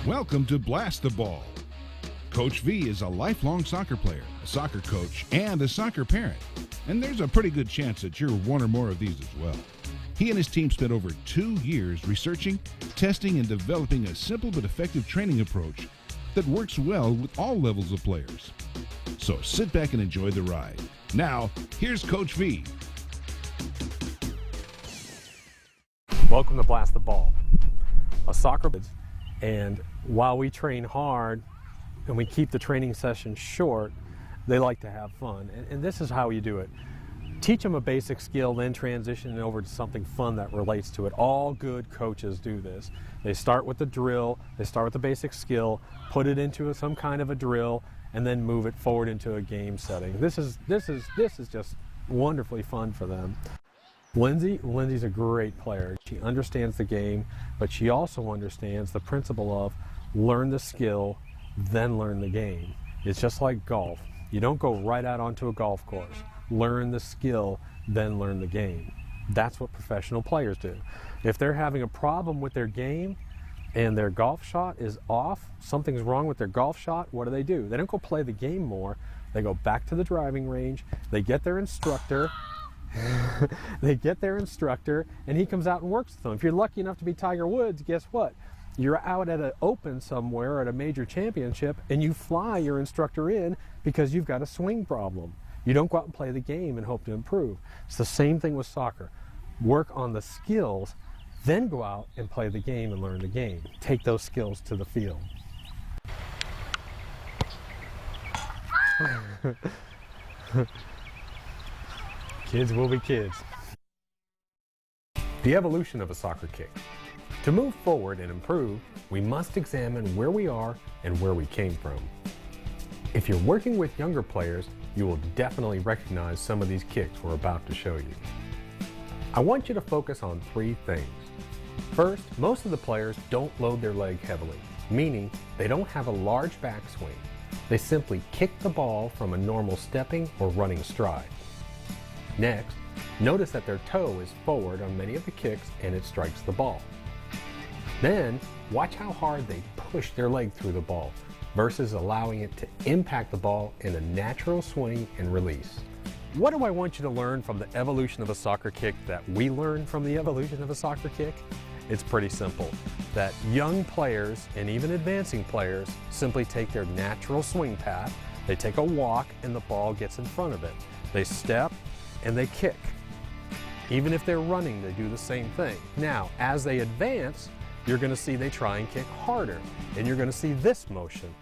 Welcome to Blast the Ball. Coach V is a lifelong soccer player, a soccer coach, and a soccer parent. And there's a pretty good chance that you're one or more of these as well. He and his team spent over 2 years researching, testing, and developing a simple but effective training approach that works well with all levels of players. So sit back and enjoy the ride. Now, here's Coach V. Welcome to Blast the Ball, a soccer. And while we train hard and we keep the training sessions short, they like to have fun. And this is how you do it. Teach them a basic skill, then transition over to something fun that relates to it. All good coaches do this. They start with the drill, they start with the basic skill, put it into some kind of a drill, and then move it forward into a game setting. This is just wonderfully fun for them. Lindsay's a great player. She understands the game, but she also understands the principle of learn the skill, then learn the game. It's just like golf. You don't go right out onto a golf course. Learn the skill, then learn the game. That's what professional players do. If they're having a problem with their game and their golf shot is off, something's wrong with their golf shot, what do? They don't go play the game more. They go back to the driving range, they get their instructor, and he comes out and works with them. If you're lucky enough to be Tiger Woods, guess what? You're out at an open somewhere at a major championship and you fly your instructor in because you've got a swing problem. You don't go out and play the game and hope to improve. It's the same thing with soccer. Work on the skills, then go out and play the game and learn the game. Take those skills to the field. Kids will be kids. The evolution of a soccer kick. To move forward and improve, we must examine where we are and where we came from. If you're working with younger players, you will definitely recognize some of these kicks we're about to show you. I want you to focus on 3 things. First, most of the players don't load their leg heavily, meaning they don't have a large backswing. They simply kick the ball from a normal stepping or running stride. Next, notice that their toe is forward on many of the kicks and it strikes the ball. Then, watch how hard they push their leg through the ball versus allowing it to impact the ball in a natural swing and release. What do I want you to learn from the evolution of a soccer kick that we learned from the evolution of a soccer kick? It's pretty simple, that young players and even advancing players simply take their natural swing path, they take a walk and the ball gets in front of it. They step and they kick. Even if they're running, they do the same thing. Now, as they advance, you're going to see they try and kick harder, and you're going to see this motion.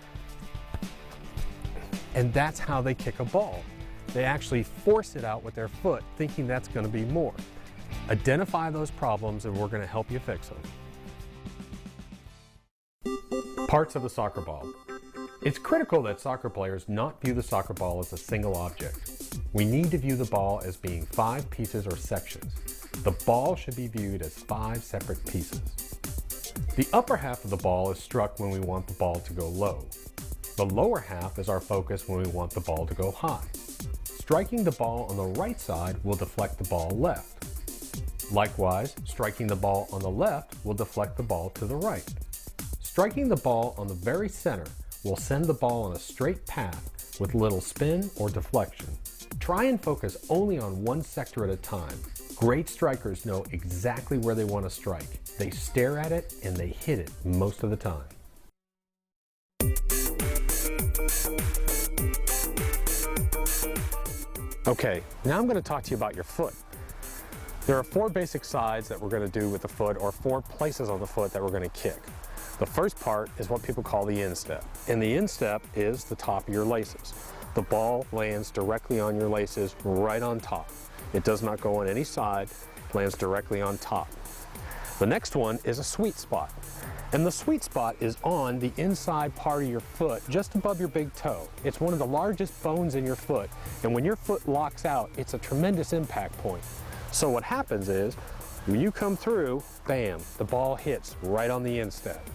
And that's how they kick a ball. They actually force it out with their foot, thinking that's going to be more. Identify those problems and we're going to help you fix them. Parts of the soccer ball. It's critical that soccer players not view the soccer ball as a single object. We need to view the ball as being 5 pieces or sections. The ball should be viewed as 5 separate pieces. The upper half of the ball is struck when we want the ball to go low. The lower half is our focus when we want the ball to go high. Striking the ball on the right side will deflect the ball left. Likewise, striking the ball on the left will deflect the ball to the right. Striking the ball on the very center will send the ball on a straight path with little spin or deflection. Try and focus only on one sector at a time. Great strikers know exactly where they want to strike. They stare at it and they hit it most of the time. Okay, now I'm going to talk to you about your foot. There are 4 basic sides that we're going to do with the foot, or 4 places on the foot that we're going to kick. The first part is what people call the instep. And the instep is the top of your laces. The ball lands directly on your laces right on top. It does not go on any side, it lands directly on top. The next one is a sweet spot. And the sweet spot is on the inside part of your foot, just above your big toe. It's one of the largest bones in your foot. And when your foot locks out, it's a tremendous impact point. So what happens is, when you come through, bam, the ball hits right on the instep.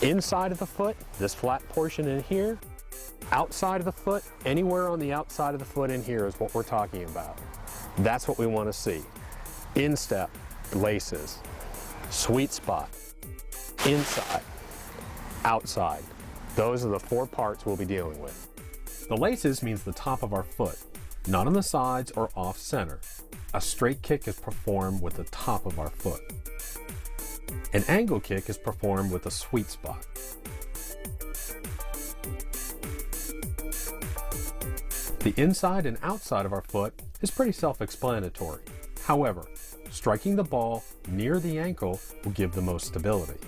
Inside of the foot, this flat portion in here, outside of the foot, anywhere on the outside of the foot in here is what we're talking about. That's what we want to see. Instep, laces, sweet spot, inside, outside. Those are the 4 parts we'll be dealing with. The laces means the top of our foot, not on the sides or off center. A straight kick is performed with the top of our foot. An angle kick is performed with a sweet spot. The inside and outside of our foot is pretty self-explanatory. However, striking the ball near the ankle will give the most stability.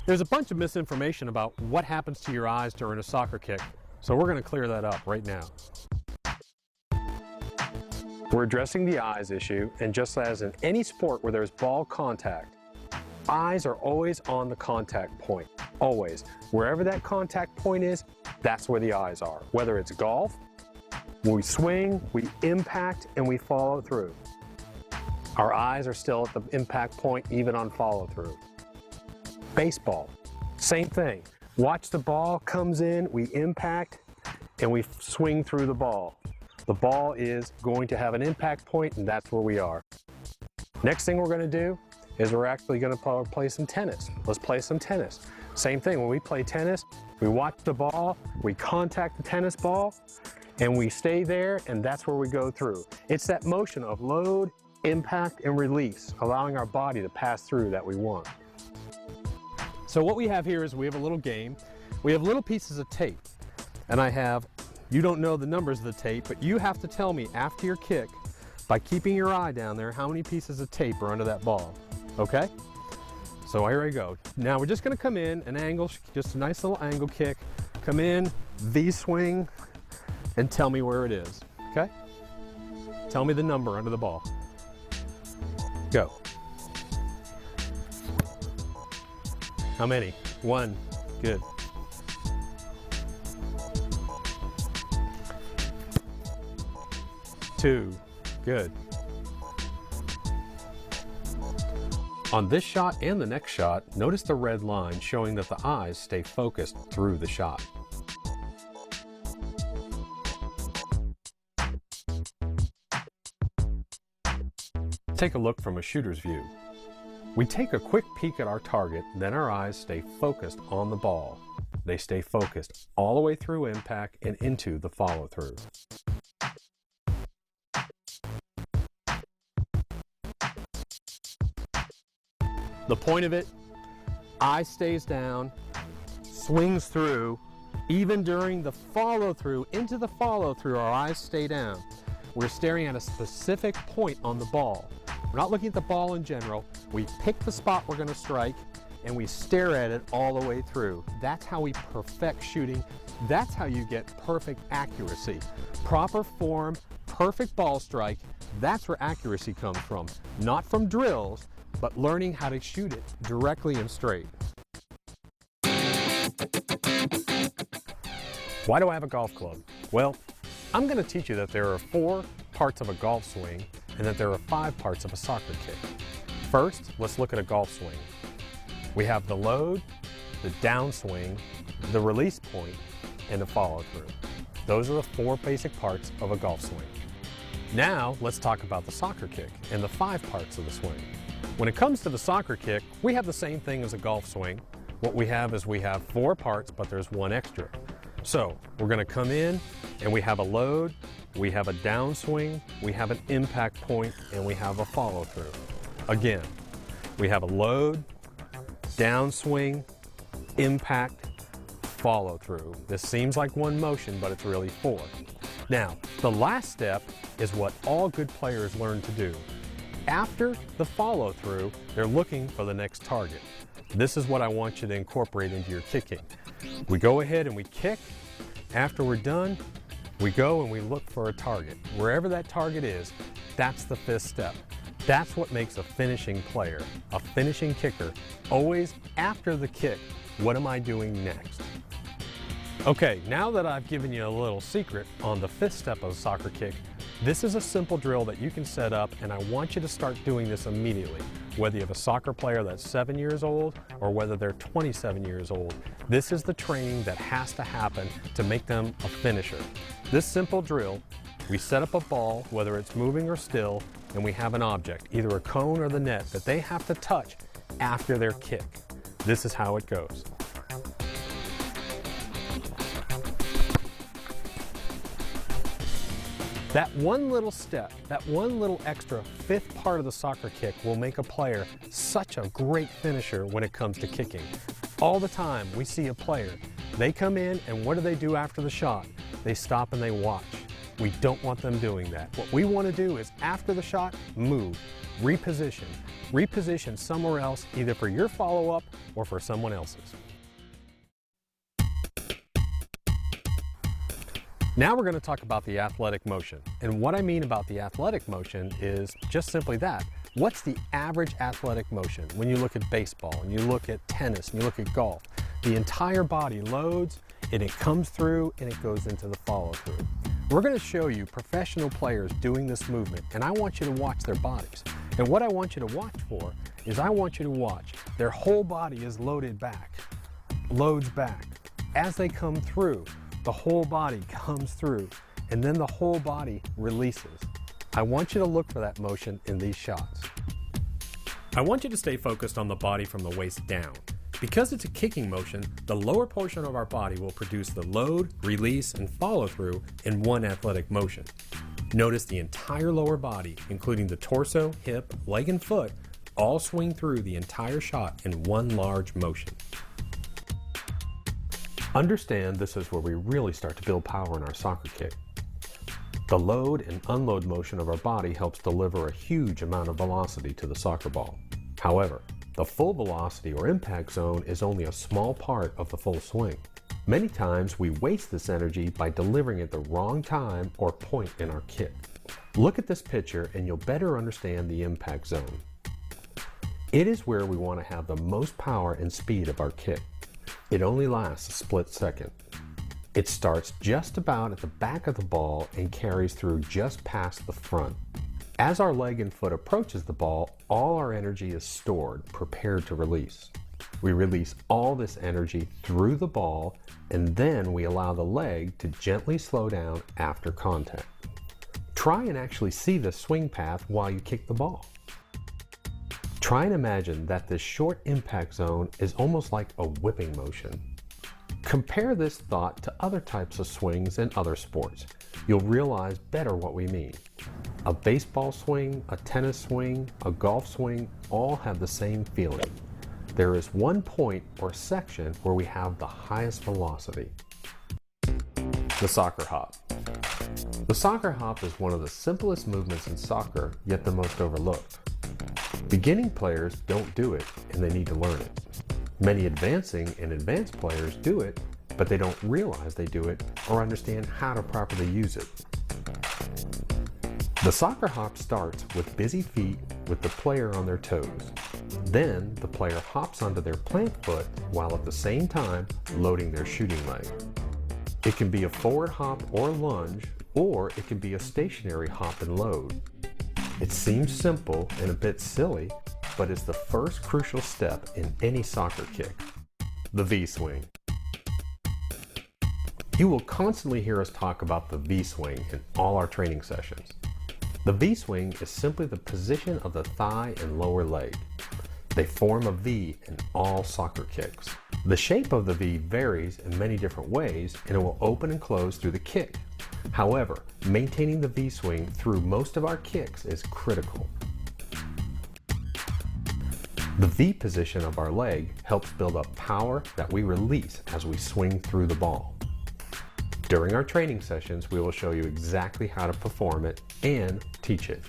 There's a bunch of misinformation about what happens to your eyes during a soccer kick, so we're going to clear that up right now. We're addressing the eyes issue, and just as in any sport where there's ball contact, eyes are always on the contact point, always. Wherever that contact point is, that's where the eyes are. Whether it's golf, when we swing, we impact, and we follow through. Our eyes are still at the impact point, even on follow through. Baseball, same thing. Watch the ball comes in, we impact, and we swing through the ball. The ball is going to have an impact point, and that's where we are. Next thing we're going to do is we're actually going to play some tennis. Let's play some tennis. Same thing, when we play tennis, we watch the ball, we contact the tennis ball, and we stay there, and that's where we go through. It's that motion of load, impact, and release, allowing our body to pass through that we want. So what we have here is we have a little game. We have little pieces of tape, and you don't know the numbers of the tape, but you have to tell me after your kick, by keeping your eye down there, how many pieces of tape are under that ball. Okay? So here I go. Now we're just going to come in, an angle, just a nice little angle kick. Come in, V-swing, and tell me where it is. Okay? Tell me the number under the ball. Go. How many? 1. Good. 2. Good. On this shot and the next shot, notice the red line showing that the eyes stay focused through the shot. Take a look from a shooter's view. We take a quick peek at our target, then our eyes stay focused on the ball. They stay focused all the way through impact and into the follow-through. The point of it, eye stays down, swings through, even during the follow-through, into the follow-through, our eyes stay down. We're staring at a specific point on the ball. We're not looking at the ball in general. We pick the spot we're going to strike, and we stare at it all the way through. That's how we perfect shooting. That's how you get perfect accuracy. Proper form, perfect ball strike, that's where accuracy comes from. Not from drills, but learning how to shoot it directly and straight. Why do I have a golf club? Well, I'm going to teach you that there are 4 parts of a golf swing and that there are 5 parts of a soccer kick. First, let's look at a golf swing. We have the load, the downswing, the release point, and the follow through. Those are the 4 basic parts of a golf swing. Now, let's talk about the soccer kick and the 5 parts of the swing. When it comes to the soccer kick, we have the same thing as a golf swing. What we have is we have 4 parts, but there's 1 extra. So we're going to come in and we have a load, we have a downswing, we have an impact point, and we have a follow through. Again, we have a load, downswing, impact, follow through. This seems like one motion, but it's really 4. Now, the last step is what all good players learn to do. After the follow through, they're looking for the next target. This is what I want you to incorporate into your kicking. We go ahead and we kick. After we're done, we go and we look for a target. Wherever that target is, that's the 5th step. That's what makes a finishing player, a finishing kicker. Always after the kick, what am I doing next? Okay, now that I've given you a little secret on the 5th step of a soccer kick, this is a simple drill that you can set up, and I want you to start doing this immediately. Whether you have a soccer player that's 7 years old or whether they're 27 years old, this is the training that has to happen to make them a finisher. This simple drill We set up a ball, whether it's moving or still, and we have an object, either a cone or the net, that they have to touch after their kick. This is how it goes. That one little step, that one little extra fifth part of the soccer kick will make a player such a great finisher when it comes to kicking. All the time we see a player, they come in and what do they do after the shot? They stop and they watch. We don't want them doing that. What we want to do is after the shot, move, reposition. Reposition somewhere else, either for your follow-up or for someone else's. Now we're going to talk about the athletic motion. And what I mean about the athletic motion is just simply that. What's the average athletic motion? When you look at baseball, and you look at tennis, and you look at golf, the entire body loads, and it comes through, and it goes into the follow-through. We're going to show you professional players doing this movement, and I want you to watch their bodies. And what I want you to watch for is I want you to watch their whole body is loaded back, loads back. As they come through, the whole body comes through, and then the whole body releases. I want you to look for that motion in these shots. I want you to stay focused on the body from the waist down. Because it's a kicking motion, the lower portion of our body will produce the load, release, and follow through in one athletic motion. Notice the entire lower body, including the torso, hip, leg, and foot, all swing through the entire shot in one large motion. Understand this is where we really start to build power in our soccer kick. The load and unload motion of our body helps deliver a huge amount of velocity to the soccer ball. However, the full velocity or impact zone is only a small part of the full swing. Many times we waste this energy by delivering at the wrong time or point in our kick. Look at this picture and you'll better understand the impact zone. It is where we want to have the most power and speed of our kick. It only lasts a split second. It starts just about at the back of the ball and carries through just past the front. As our leg and foot approaches the ball, all our energy is stored, prepared to release. We release all this energy through the ball, and then we allow the leg to gently slow down after contact. Try and actually see the swing path while you kick the ball. Try and imagine that this short impact zone is almost like a whipping motion. Compare this thought to other types of swings in other sports. You'll realize better what we mean. A baseball swing, a tennis swing, a golf swing all have the same feeling. There is one point or section where we have the highest velocity. The soccer hop. The soccer hop is one of the simplest movements in soccer, yet the most overlooked. Beginning players don't do it, and they need to learn it. Many advancing and advanced players do it, but they don't realize they do it or understand how to properly use it. The soccer hop starts with busy feet with the player on their toes. Then the player hops onto their plant foot while at the same time loading their shooting leg. It can be a forward hop or lunge, or it can be a stationary hop and load. It seems simple and a bit silly, but it's the first crucial step in any soccer kick. The V-swing. You will constantly hear us talk about the V-swing in all our training sessions. The V-swing is simply the position of the thigh and lower leg. They form a V in all soccer kicks. The shape of the V varies in many different ways, and it will open and close through the kick. However, maintaining the V-swing through most of our kicks is critical. The V position of our leg helps build up power that we release as we swing through the ball. During our training sessions, we will show you exactly how to perform it and teach it.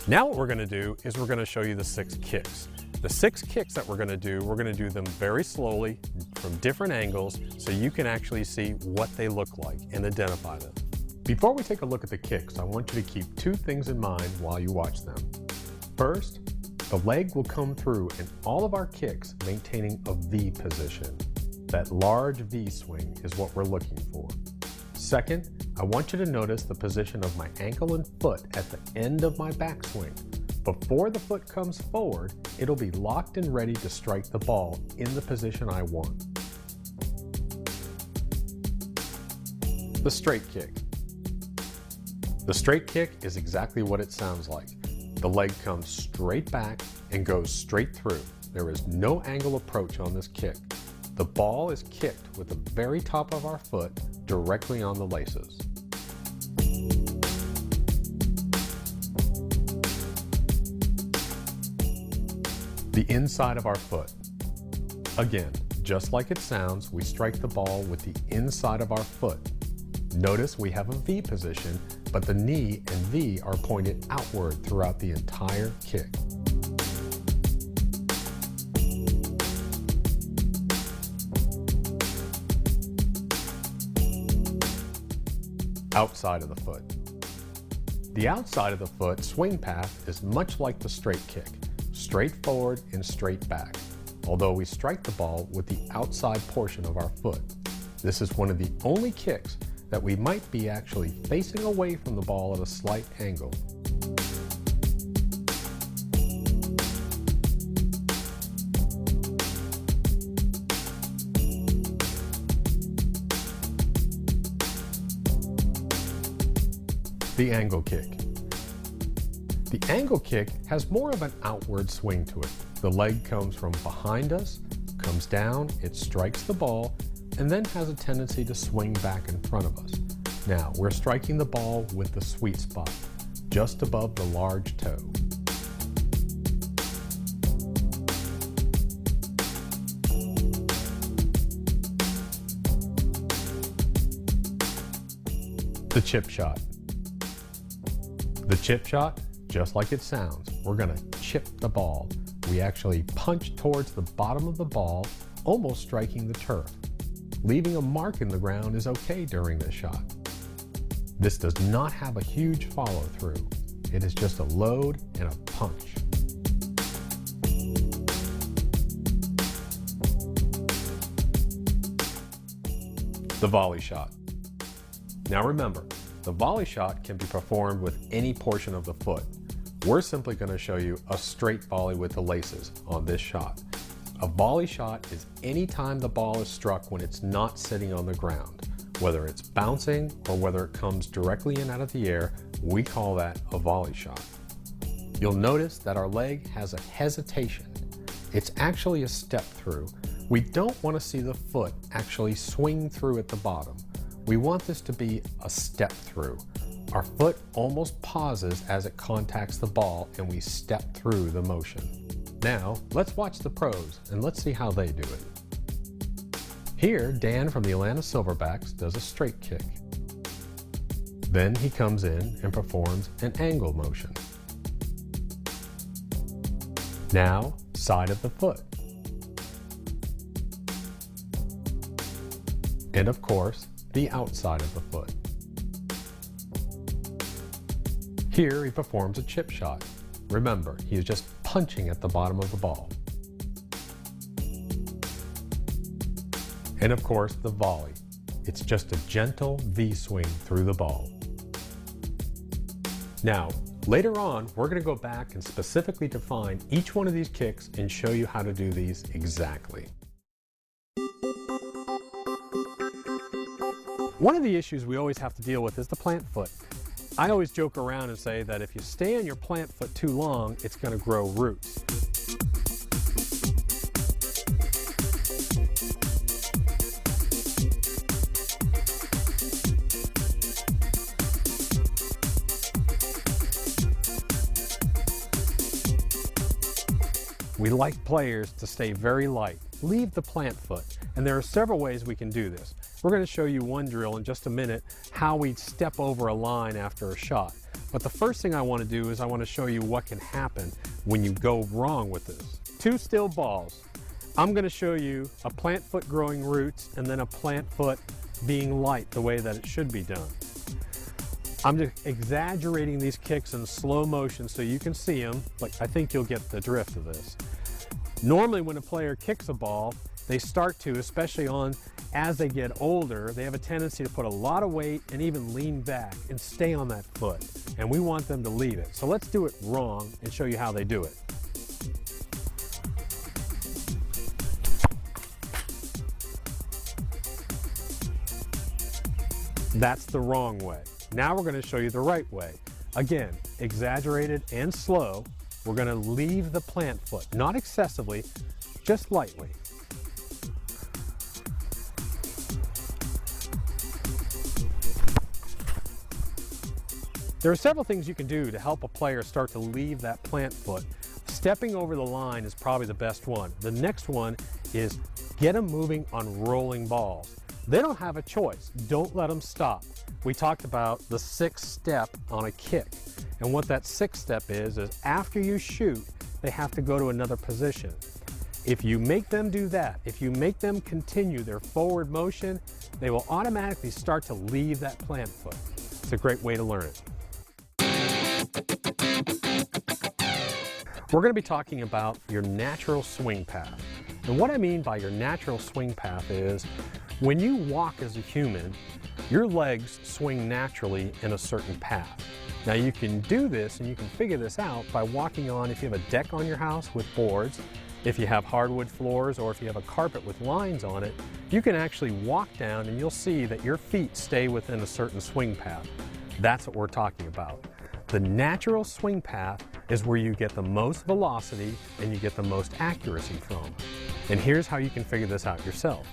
Now what we're going to do is we're going to show you the 6 kicks. The 6 kicks that we're going to do them very slowly from different angles so you can actually see what they look like and identify them. Before we take a look at the kicks, I want you to keep 2 things in mind while you watch them. First, the leg will come through in all of our kicks maintaining a V position. That large V swing is what we're looking for. Second, I want you to notice the position of my ankle and foot at the end of my backswing. Before the foot comes forward, it'll be locked and ready to strike the ball in the position I want. The straight kick. The straight kick is exactly what it sounds like. The leg comes straight back and goes straight through. There is no angle approach on this kick. The ball is kicked with the very top of our foot directly on the laces. The inside of our foot. Again, just like it sounds, we strike the ball with the inside of our foot. Notice we have a V position, but the knee and V are pointed outward throughout the entire kick. Outside of the foot. The outside of the foot swing path is much like the straight kick, straight forward and straight back, although we strike the ball with the outside portion of our foot. This is one of the only kicks that we might be actually facing away from the ball at a slight angle. The angle kick. The angle kick has more of an outward swing to it. The leg comes from behind us, comes down, it strikes the ball, and then has a tendency to swing back in front of us. Now, we're striking the ball with the sweet spot, just above the large toe. The chip shot. The chip shot, just like it sounds, we're going to chip the ball. We actually punch towards the bottom of the ball, almost striking the turf. Leaving a mark in the ground is okay during this shot. This does not have a huge follow through. It is just a load and a punch. The volley shot. Now remember, the volley shot can be performed with any portion of the foot. We're simply going to show you a straight volley with the laces on this shot. A volley shot is any time the ball is struck when it's not sitting on the ground. Whether it's bouncing or whether it comes directly in out of the air, we call that a volley shot. You'll notice that our leg has a hesitation. It's actually a step through. We don't want to see the foot actually swing through at the bottom. We want this to be a step through. Our foot almost pauses as it contacts the ball and we step through the motion. Now, let's watch the pros and let's see how they do it. Here, Dan from the Atlanta Silverbacks does a straight kick. Then he comes in and performs an angle motion. Now, side of the foot. And of course, the outside of the foot. Here he performs a chip shot. Remember, he is just punching at the bottom of the ball. And of course, the volley. It's just a gentle V-swing through the ball. Now, later on, we're going to go back and specifically define each one of these kicks and show you how to do these exactly. One of the issues we always have to deal with is the plant foot. I always joke around and say that if you stay on your plant foot too long, it's going to grow roots. We like players to stay very light. Leave the plant foot. And there are several ways we can do this. We're going to show you one drill in just a minute, how we step over a line after a shot. But the first thing I want to do is I want to show you what can happen when you go wrong with this. Two still balls. I'm going to show you a plant foot growing roots and then a plant foot being light the way that it should be done. I'm just exaggerating these kicks in slow motion so you can see them, but I think you'll get the drift of this. Normally when a player kicks a ball, they start to, especially as they get older, they have a tendency to put a lot of weight and even lean back and stay on that foot. And we want them to leave it. So let's do it wrong and show you how they do it. That's the wrong way. Now we're going to show you the right way. Again, exaggerated and slow. We're going to leave the plant foot, not excessively, just lightly. There are several things you can do to help a player start to leave that plant foot. Stepping over the line is probably the best one. The next one is get them moving on rolling balls. They don't have a choice. Don't let them stop. We talked about the 6th step on a kick. And what that 6th step is after you shoot, they have to go to another position. If you make them do that, if you make them continue their forward motion, they will automatically start to leave that plant foot. It's a great way to learn it. We're going to be talking about your natural swing path. And what I mean by your natural swing path is when you walk as a human, your legs swing naturally in a certain path. Now you can do this and you can figure this out by walking on, if you have a deck on your house with boards, if you have hardwood floors, or if you have a carpet with lines on it, you can actually walk down and you'll see that your feet stay within a certain swing path. That's what we're talking about. The natural swing path is where you get the most velocity and you get the most accuracy from. And here's how you can figure this out yourself.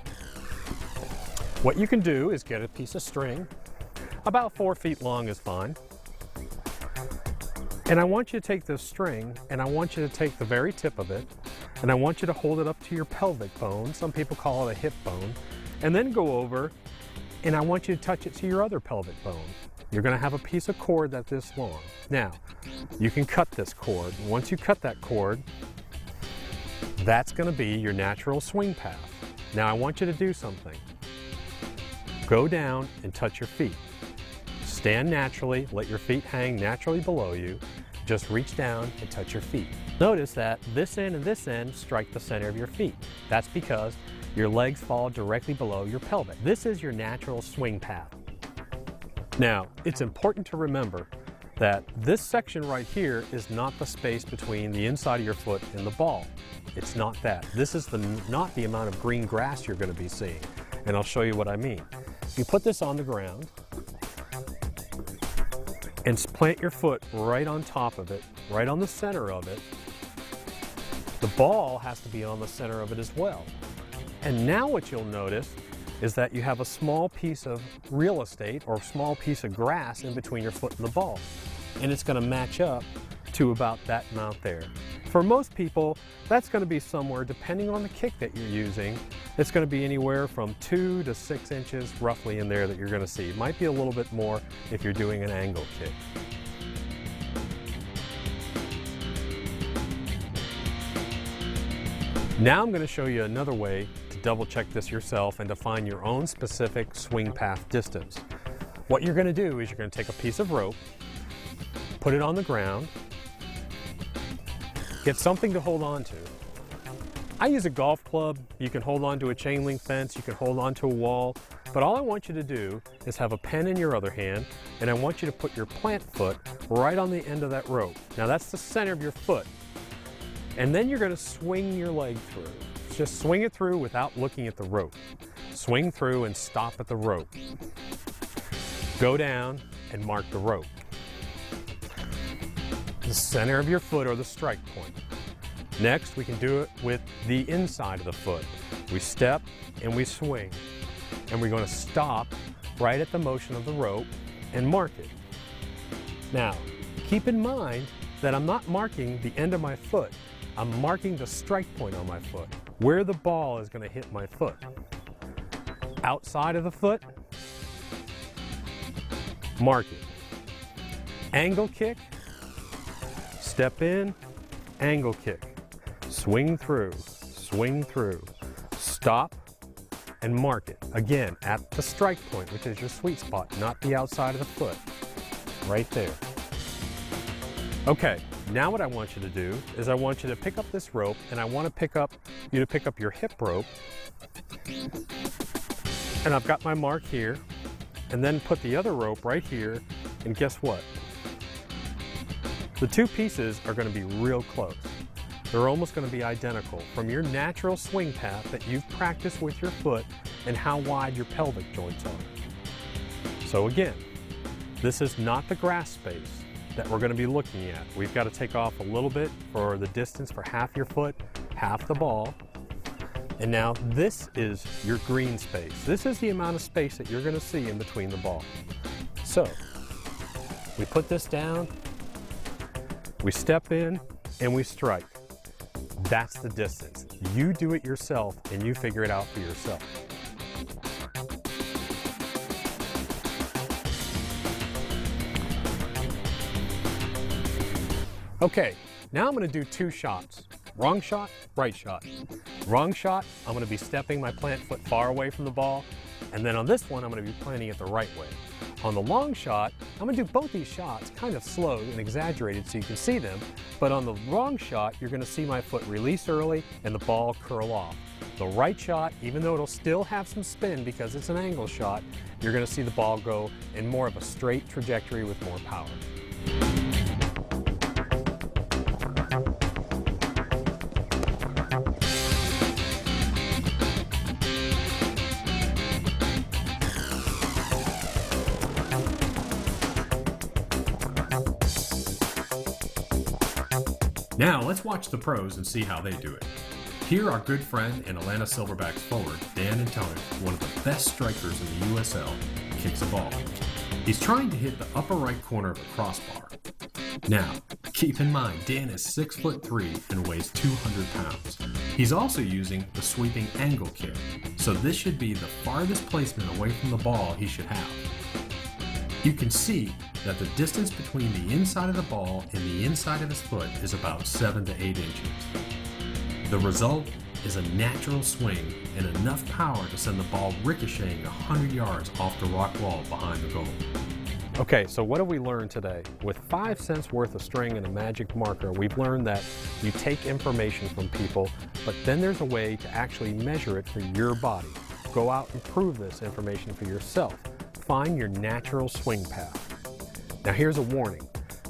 What you can do is get a piece of string, about 4 feet long is fine. And I want you to take this string and I want you to take the very tip of it and I want you to hold it up to your pelvic bone. Some people call it a hip bone. And then go over and I want you to touch it to your other pelvic bone. You're going to have a piece of cord that's this long. Now, you can cut this cord. Once you cut that cord, that's going to be your natural swing path. Now I want you to do something. Go down and touch your feet. Stand naturally, let your feet hang naturally below you. Just reach down and touch your feet. Notice that this end and this end strike the center of your feet. That's because your legs fall directly below your pelvic. This is your natural swing path. Now, it's important to remember that this section right here is not the space between the inside of your foot and the ball. It's not that. This is not the amount of green grass you're going to be seeing. And I'll show you what I mean. You put this on the ground and plant your foot right on top of it, right on the center of it. The ball has to be on the center of it as well. And now what you'll notice is that you have a small piece of real estate or a small piece of grass in between your foot and the ball. And it's going to match up to about that amount there. For most people, that's going to be somewhere, depending on the kick that you're using, it's going to be anywhere from 2 to 6 inches roughly in there that you're going to see. It might be a little bit more if you're doing an angle kick. Now I'm going to show you another way to double check this yourself and to find your own specific swing path distance. What you're going to do is you're going to take a piece of rope, put it on the ground, get something to hold on to. I use a golf club. You can hold on to a chain link fence, you can hold on to a wall, but all I want you to do is have a pen in your other hand and I want you to put your plant foot right on the end of that rope. Now that's the center of your foot. And then you're going to swing your leg through. Just swing it through without looking at the rope. Swing through and stop at the rope. Go down and mark the rope. The center of your foot or the strike point. Next, we can do it with the inside of the foot. We step and we swing. And we're going to stop right at the motion of the rope and mark it. Now, keep in mind that I'm not marking the end of my foot. I'm marking the strike point on my foot, where the ball is going to hit my foot. Outside of the foot, mark it. Angle kick, step in, angle kick. Swing through, stop, and mark it. Again, at the strike point, which is your sweet spot, not the outside of the foot. Right there. Okay, now what I want you to do is I want you to pick up this rope and I want to pick up your hip rope. And I've got my mark here and then put the other rope right here, and guess what? The two pieces are going to be real close. They're almost going to be identical from your natural swing path that you've practiced with your foot and how wide your pelvic joints are. So again, this is not the grass space that we're going to be looking at. We've got to take off a little bit for the distance for half your foot, half the ball. And now this is your green space. This is the amount of space that you're going to see in between the ball. So we put this down, we step in, and we strike. That's the distance. You do it yourself and you figure it out for yourself. Okay, now I'm going to do 2 shots. Wrong shot, right shot. Wrong shot, I'm going to be stepping my plant foot far away from the ball, and then on this one I'm going to be planting it the right way. On the long shot, I'm going to do both these shots kind of slow and exaggerated so you can see them, but on the wrong shot you're going to see my foot release early and the ball curl off. The right shot, even though it'll still have some spin because it's an angle shot, you're going to see the ball go in more of a straight trajectory with more power. Now let's watch the pros and see how they do it. Here our good friend and Atlanta Silverbacks forward, Dan Antonis, one of the best strikers in the USL, kicks a ball. He's trying to hit the upper right corner of a crossbar. Now, keep in mind, Dan is 6'3" and weighs 200 pounds. He's also using the sweeping angle kick, so this should be the farthest placement away from the ball he should have. You can see that the distance between the inside of the ball and the inside of his foot is about 7 to 8 inches. The result is a natural swing and enough power to send the ball ricocheting 100 yards off the rock wall behind the goal. Okay, so what have we learned today? With 5 cents worth of string and a magic marker, we've learned that you take information from people, but then there's a way to actually measure it for your body. Go out and prove this information for yourself. Find your natural swing path. Now here's a warning.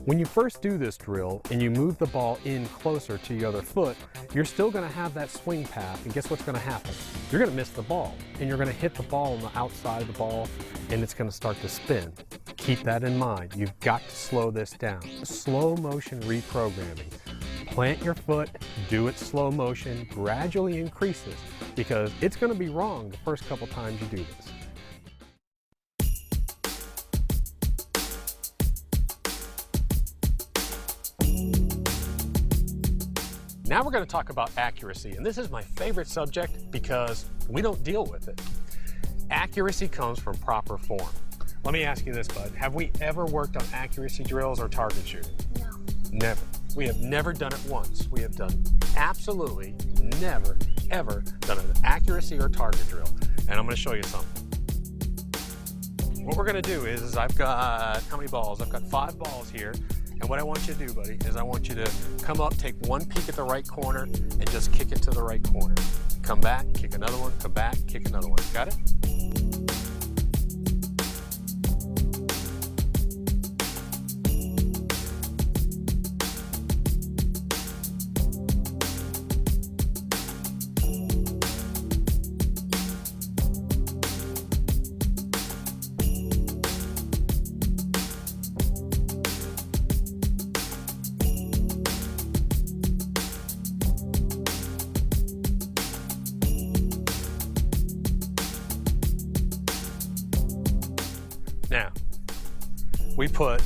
When you first do this drill and you move the ball in closer to your other foot, you're still going to have that swing path, and guess what's going to happen? You're going to miss the ball, and you're going to hit the ball on the outside of the ball, and it's going to start to spin. Keep that in mind. You've got to slow this down. Slow motion reprogramming. Plant your foot, do it slow motion, gradually increase this, because it's going to be wrong the first couple times you do this. Now we're going to talk about accuracy, and this is my favorite subject because we don't deal with it. Accuracy comes from proper form. Let me ask you this, bud. Have we ever worked on accuracy drills or target shooting? No. Never. We have never done it once. We have done absolutely never, ever done an accuracy or target drill. And I'm going to show you something. What we're going to do is I've got, how many balls? I've got 5 balls here. And what I want you to do, buddy, is I want you to come up, take one peek at the right corner, and just kick it to the right corner. Come back, kick another one, come back, kick another one. Got it? Now, we put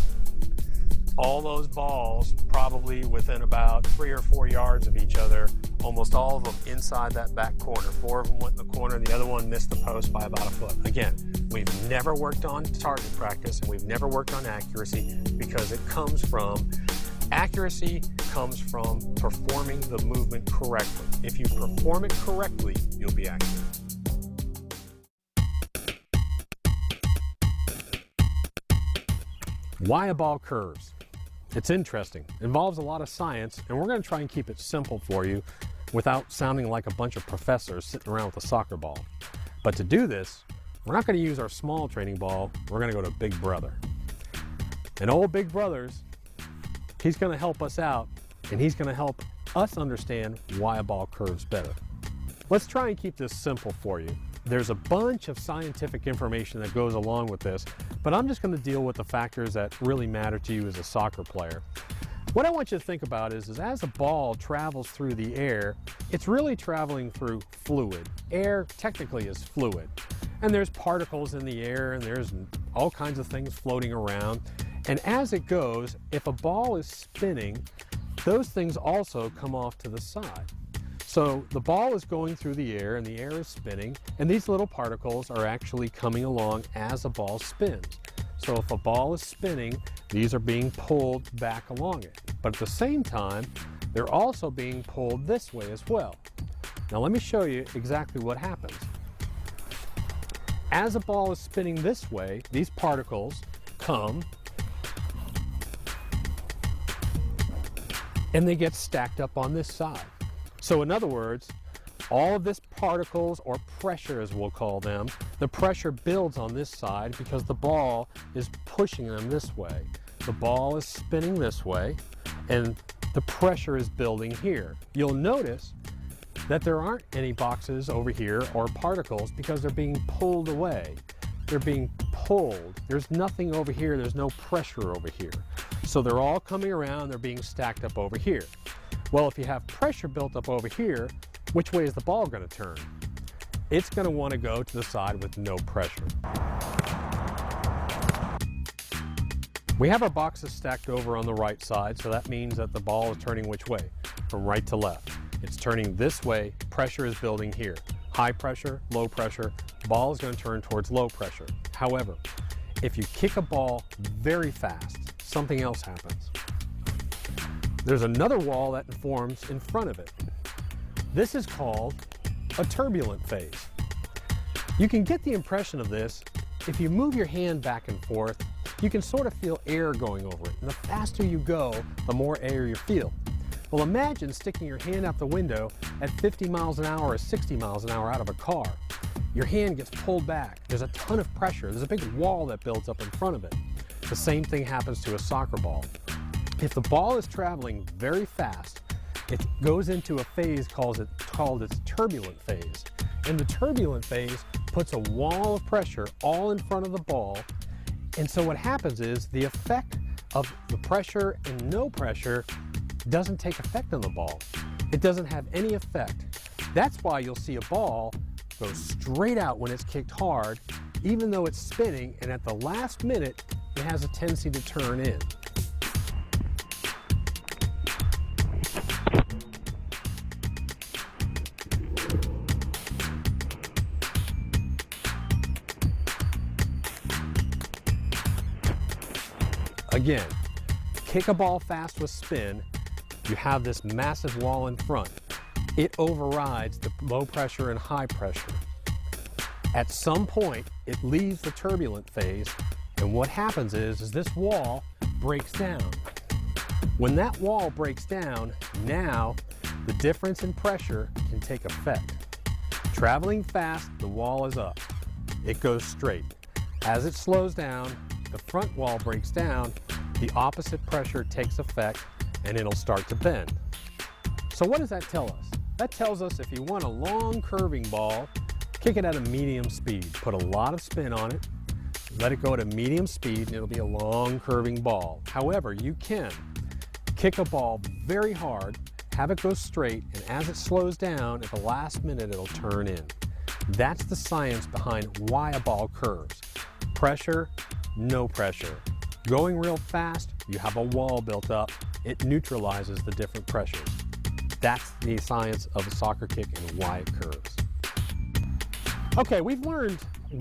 all those balls probably within about 3 or 4 yards of each other, almost all of them inside that back corner. 4 of them went in the corner, the other one missed the post by about a foot. Again, we've never worked on target practice and we've never worked on accuracy because accuracy comes from performing the movement correctly. If you perform it correctly, you'll be accurate. Why a ball curves? It's interesting. It involves a lot of science, and we're going to try and keep it simple for you without sounding like a bunch of professors sitting around with a soccer ball. But to do this, we're not going to use our small training ball. We're going to go to Big Brother. And old Big Brother's, he's going to help us out, and he's going to help us understand why a ball curves better. Let's try and keep this simple for you. There's a bunch of scientific information that goes along with this, but I'm just going to deal with the factors that really matter to you as a soccer player. What I want you to think about is as a ball travels through the air, it's really traveling through fluid. Air technically is fluid. And there's particles in the air, and there's all kinds of things floating around. And as it goes, if a ball is spinning, those things also come off to the side. So the ball is going through the air, and the air is spinning, and these little particles are actually coming along as a ball spins. So if a ball is spinning, these are being pulled back along it. But at the same time, they're also being pulled this way as well. Now let me show you exactly what happens. As a ball is spinning this way, these particles come and they get stacked up on this side. So in other words, all of this particles, or pressure as we'll call them, the pressure builds on this side because the ball is pushing them this way. The ball is spinning this way, and the pressure is building here. You'll notice that there aren't any boxes over here or particles because they're being pulled away. They're being pulled. There's nothing over here. There's no pressure over here. So they're all coming around. They're being stacked up over here. Well, if you have pressure built up over here, which way is the ball going to turn? It's going to want to go to the side with no pressure. We have our boxes stacked over on the right side, so that means that the ball is turning which way? From right to left. It's turning this way, pressure is building here. High pressure, low pressure, ball is going to turn towards low pressure. However, if you kick a ball very fast, something else happens. There's another wall that forms in front of it. This is called a turbulent phase. You can get the impression of this if you move your hand back and forth. You can sort of feel air going over it, and the faster you go, the more air you feel. Well, imagine sticking your hand out the window at 50 miles an hour or 60 miles an hour out of a car. Your hand gets pulled back. There's a ton of pressure. There's a big wall that builds up in front of it. The same thing happens to a soccer ball. If the ball is traveling very fast, it goes into a phase called its turbulent phase. And the turbulent phase puts a wall of pressure all in front of the ball. And so what happens is the effect of the pressure and no pressure doesn't take effect on the ball. It doesn't have any effect. That's why you'll see a ball go straight out when it's kicked hard, even though it's spinning, and at the last minute, it has a tendency to turn in. Again, kick a ball fast with spin, you have this massive wall in front. It overrides the low pressure and high pressure. At some point, it leaves the turbulent phase, and what happens is this wall breaks down. When that wall breaks down, now the difference in pressure can take effect. Traveling fast, the wall is up. It goes straight. As it slows down, the front wall breaks down, the opposite pressure takes effect, and it'll start to bend. So what does that tell us? That tells us if you want a long curving ball, kick it at a medium speed. Put a lot of spin on it, let it go at a medium speed, and it'll be a long curving ball. However, you can kick a ball very hard, have it go straight, and as it slows down, at the last minute, it'll turn in. That's the science behind why a ball curves. Pressure, no pressure. Going real fast, you have a wall built up. It neutralizes the different pressures. That's the science of a soccer kick and why it curves. Okay, we've learned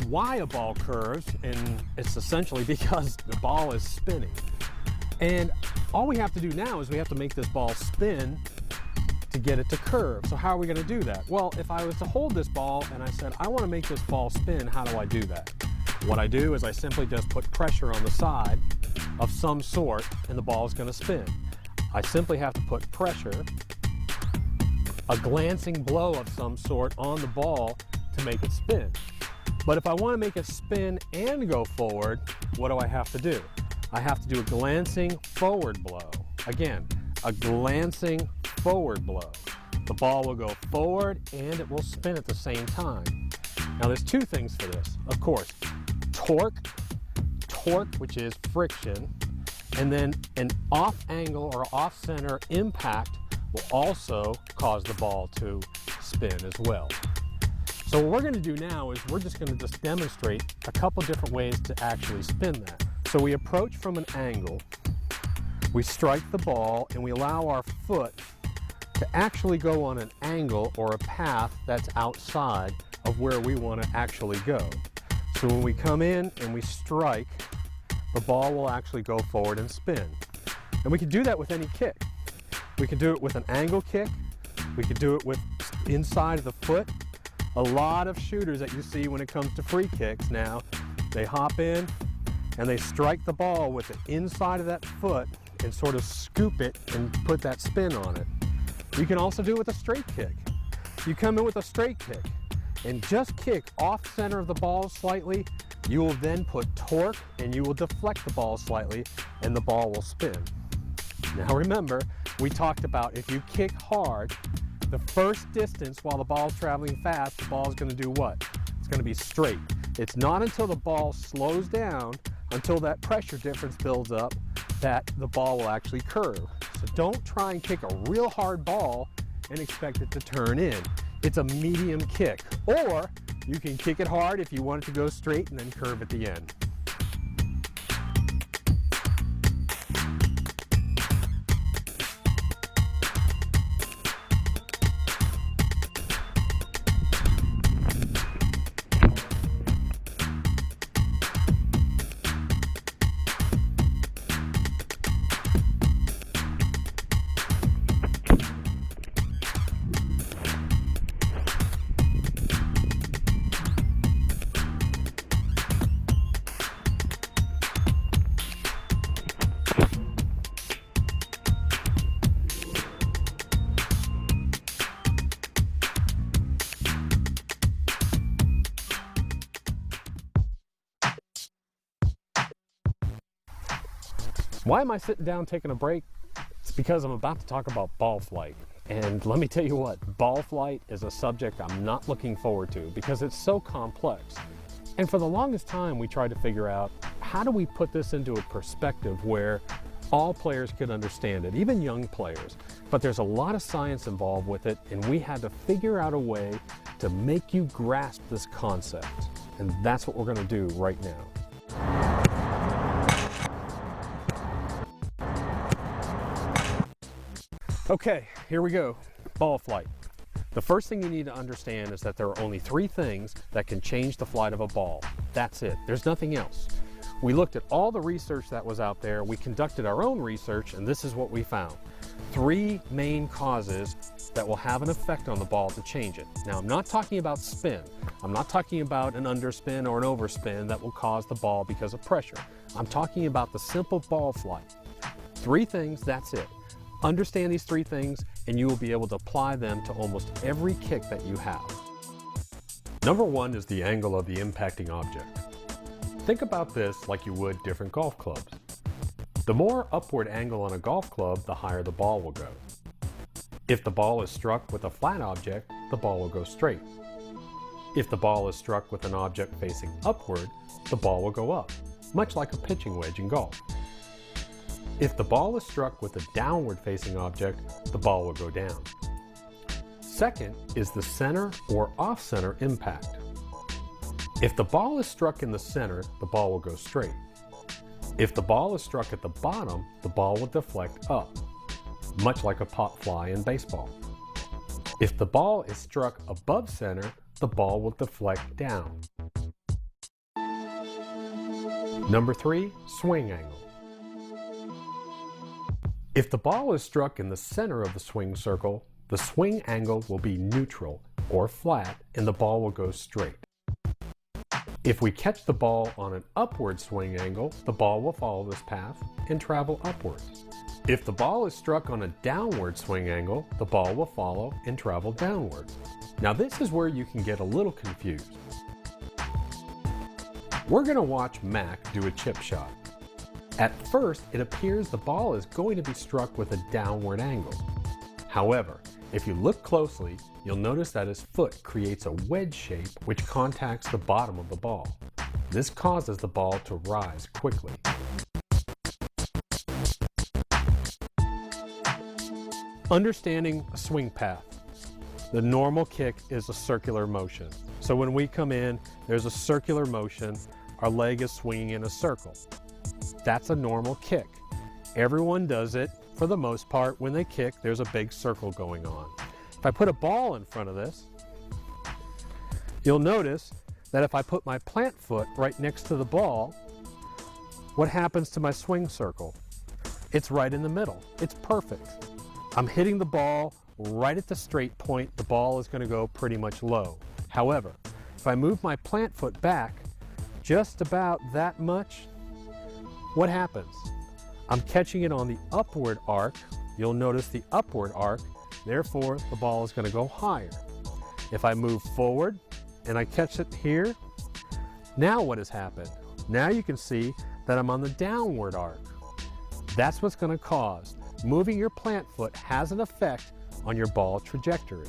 why a ball curves, and it's essentially because the ball is spinning. And all we have to do now is we have to make this ball spin to get it to curve. So how are we going to do that? Well, if I was to hold this ball and I said, I want to make this ball spin, how do I do that? What I do is I simply just put pressure on the side of some sort, and the ball is going to spin. I simply have to put pressure, a glancing blow of some sort on the ball to make it spin. But if I want to make it spin and go forward, what do I have to do? I have to do a glancing forward blow. Again, a glancing forward blow. The ball will go forward and it will spin at the same time. Now there's two things for this. Of course, torque, which is friction, and then an off angle or off center impact will also cause the ball to spin as well. So what we're going to do now is we're just going to just demonstrate a couple different ways to actually spin that. So we approach from an angle, we strike the ball, and we allow our foot to actually go on an angle or a path that's outside of where we want to actually go. So when we come in and we strike, the ball will actually go forward and spin. And we can do that with any kick. We can do it with an angle kick. We can do it with inside of the foot. A lot of shooters that you see when it comes to free kicks now, they hop in and they strike the ball with the inside of that foot and sort of scoop it and put that spin on it. You can also do it with a straight kick. You come in with a straight kick and just kick off center of the ball slightly. You will then put torque and you will deflect the ball slightly and the ball will spin. Now remember, we talked about if you kick hard, the first distance while the ball's traveling fast, the ball's going to do what? It's going to be straight. It's not until the ball slows down, until that pressure difference builds up, that the ball will actually curve. So don't try and kick a real hard ball and expect it to turn in. It's a medium kick. Or you can kick it hard if you want it to go straight and then curve at the end. Why am I sitting down taking a break? It's because I'm about to talk about ball flight. And let me tell you what, ball flight is a subject I'm not looking forward to because it's so complex. And for the longest time, we tried to figure out how do we put this into a perspective where all players could understand it, even young players. But there's a lot of science involved with it, and we had to figure out a way to make you grasp this concept. And that's what we're going to do right now. Okay, here we go, ball flight. The first thing you need to understand is that there are only 3 things that can change the flight of a ball. That's it, there's nothing else. We looked at all the research that was out there, we conducted our own research, and this is what we found. 3 main causes that will have an effect on the ball to change it. Now, I'm not talking about spin. I'm not talking about an underspin or an overspin that will cause the ball because of pressure. I'm talking about the simple ball flight. 3 things, that's it. Understand these 3 things and you will be able to apply them to almost every kick that you have. Number 1 is the angle of the impacting object. Think about this like you would different golf clubs. The more upward angle on a golf club, the higher the ball will go. If the ball is struck with a flat object, the ball will go straight. If the ball is struck with an object facing upward, the ball will go up, much like a pitching wedge in golf. If the ball is struck with a downward facing object, the ball will go down. Second is the center or off center impact. If the ball is struck in the center, the ball will go straight. If the ball is struck at the bottom, the ball will deflect up, much like a pop fly in baseball. If the ball is struck above center, the ball will deflect down. Number 3, swing angle. If the ball is struck in the center of the swing circle, the swing angle will be neutral or flat and the ball will go straight. If we catch the ball on an upward swing angle, the ball will follow this path and travel upwards. If the ball is struck on a downward swing angle, the ball will follow and travel downwards. Now this is where you can get a little confused. We're going to watch Mac do a chip shot. At first, it appears the ball is going to be struck with a downward angle. However, If you look closely, you'll notice that his foot creates a wedge shape which contacts the bottom of the ball. This causes the ball to rise quickly. Understanding a swing path. The normal kick is a circular motion. So when we come in, there's a circular motion. Our leg is swinging in a circle. That's a normal kick. Everyone does it for the most part. When they kick, there's a big circle going on. If I put a ball in front of this, you'll notice that if I put my plant foot right next to the ball, what happens to my swing circle? It's right in the middle. It's perfect. I'm hitting the ball right at the straight point. The ball is going to go pretty much low. However, if I move my plant foot back just about that much, what happens? I'm catching it on the upward arc. You'll notice the upward arc, therefore the ball is going to go higher. If I move forward and I catch it here, now what has happened? Now you can see that I'm on the downward arc. That's what's going to cause. Moving your plant foot has an effect on your ball trajectory.